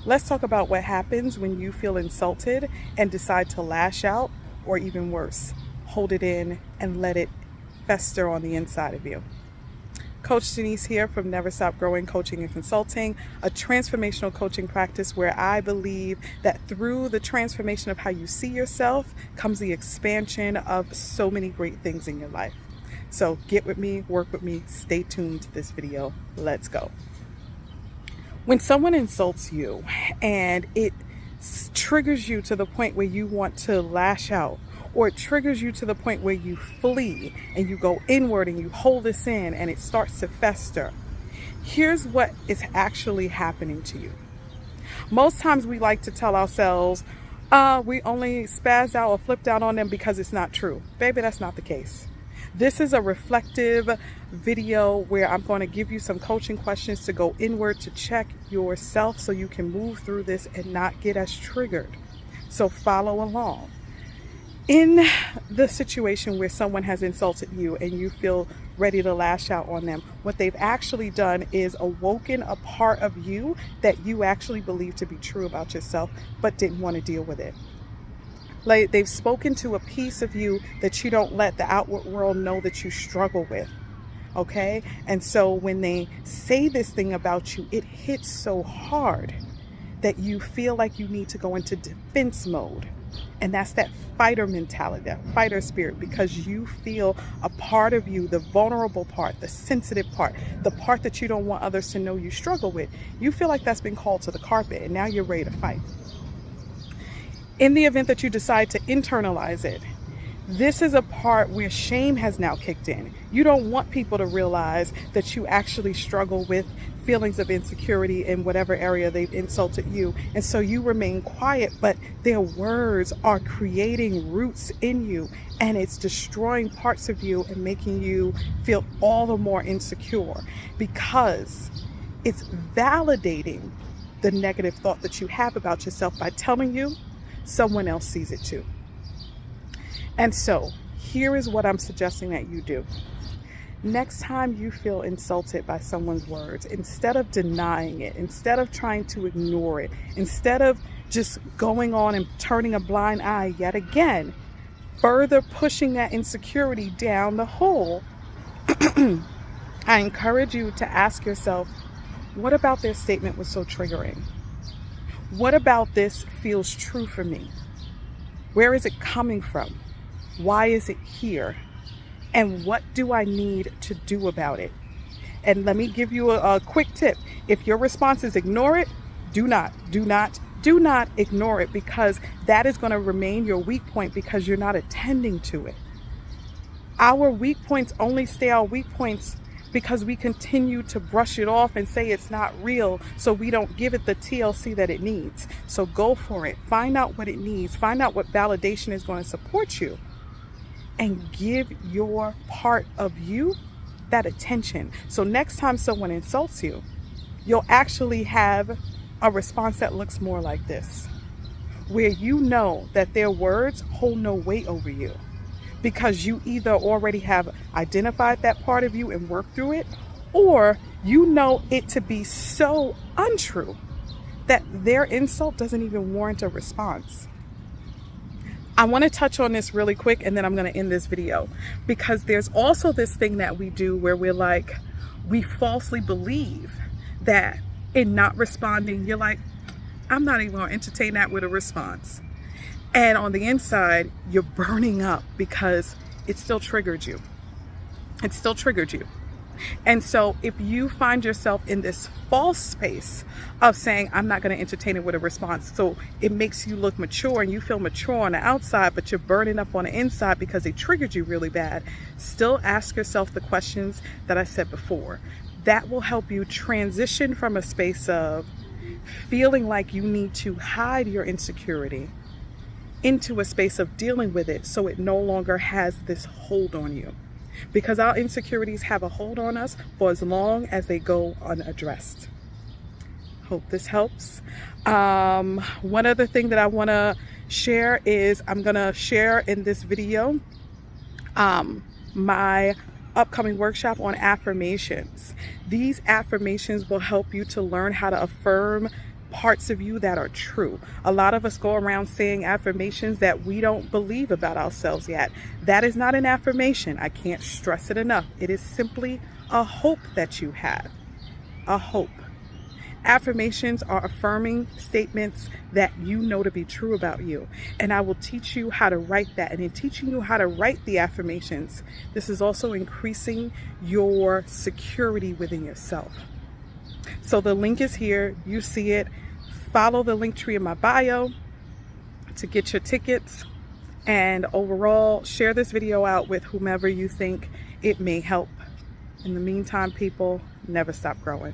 Let's talk about what happens when you feel insulted and decide to lash out, or even worse, hold it in and let it fester on the inside of you. Coach Denise here from NeverStopGrowing Coaching and Consulting, a transformational coaching practice where I believe that through the transformation of how you see yourself comes the expansion of so many great things in your life. So get with me, work with me, stay tuned to this video. Let's go. When someone insults you and it triggers you to the point where you want to lash out, or it triggers you to the point where you flee and you go inward and you hold this in and it starts to fester, here's what is actually happening to you. Most times we like to tell ourselves, we only spazzed out or flipped out on them because it's not true. Baby, that's not the case. This is a reflective video where I'm going to give you some coaching questions to go inward to check yourself so you can move through this and not get as triggered. So follow along. In the situation where someone has insulted you and you feel ready to lash out on them, what they've actually done is awoken a part of you that you actually believe to be true about yourself, but didn't want to deal with it. Like, they've spoken to a piece of you that you don't let the outward world know that you struggle with. Okay? And so when they say this thing about you, it hits so hard that you feel like you need to go into defense mode. And that's that fighter mentality, that fighter spirit, because you feel a part of you, the vulnerable part, the sensitive part, the part that you don't want others to know you struggle with. You feel like that's been called to the carpet and now you're ready to fight. In the event that you decide to internalize it, this is a part where shame has now kicked in. You don't want people to realize that you actually struggle with feelings of insecurity in whatever area they've insulted you. And so you remain quiet, but their words are creating roots in you and it's destroying parts of you and making you feel all the more insecure because it's validating the negative thought that you have about yourself by telling you someone else sees it too. And so here is what I'm suggesting that you do. Next time you feel insulted by someone's words, instead of denying it, instead of trying to ignore it, instead of just going on and turning a blind eye yet again, further pushing that insecurity down the hole, I encourage you to ask yourself, what about their statement was so triggering? What about this feels true for me? Where is it coming from? Why is it here? And what do I need to do about it? And let me give you a quick tip. If your response is ignore it, do not ignore it, because that is going to remain your weak point because you're not attending to it. Our weak points only stay our weak points because we continue to brush it off and say it's not real, so we don't give it the TLC that it needs. So go for it. Find out what it needs. Find out what validation is going to support you. And give your part of you that attention. So next time someone insults you, you'll actually have a response that looks more like this, where you know that their words hold no weight over you, because you either already have identified that part of you and worked through it, or you know it to be so untrue that their insult doesn't even warrant a response. I want to touch on this really quick and then I'm going to end this video, because there's also this thing that we do where we're like, we falsely believe that in not responding, you're like, I'm not even going to entertain that with a response. And on the inside, you're burning up because it still triggered you. It still triggered you. And so if you find yourself in this false space of saying, I'm not going to entertain it with a response, so it makes you look mature and you feel mature on the outside, but you're burning up on the inside because it triggered you really bad, still ask yourself the questions that I said before. That will help you transition from a space of feeling like you need to hide your insecurity into a space of dealing with it so it no longer has this hold on you. Because our insecurities have a hold on us for as long as they go unaddressed. Hope this helps. One other thing that I want to share is I'm going to share in this video my upcoming workshop on affirmations. These affirmations will help you to learn how to affirm parts of you that are true. A lot of us go around saying affirmations that we don't believe about ourselves yet. That is not an affirmation. I can't stress it enough. It is simply a hope that you have. A hope. Affirmations are affirming statements that you know to be true about you. And I will teach you how to write that. And in teaching you how to write the affirmations, this is also increasing your security within yourself. So the link is here. You see it. Follow the link tree in my bio to get your tickets. And overall, share this video out with whomever you think it may help. In the meantime, people, never stop growing.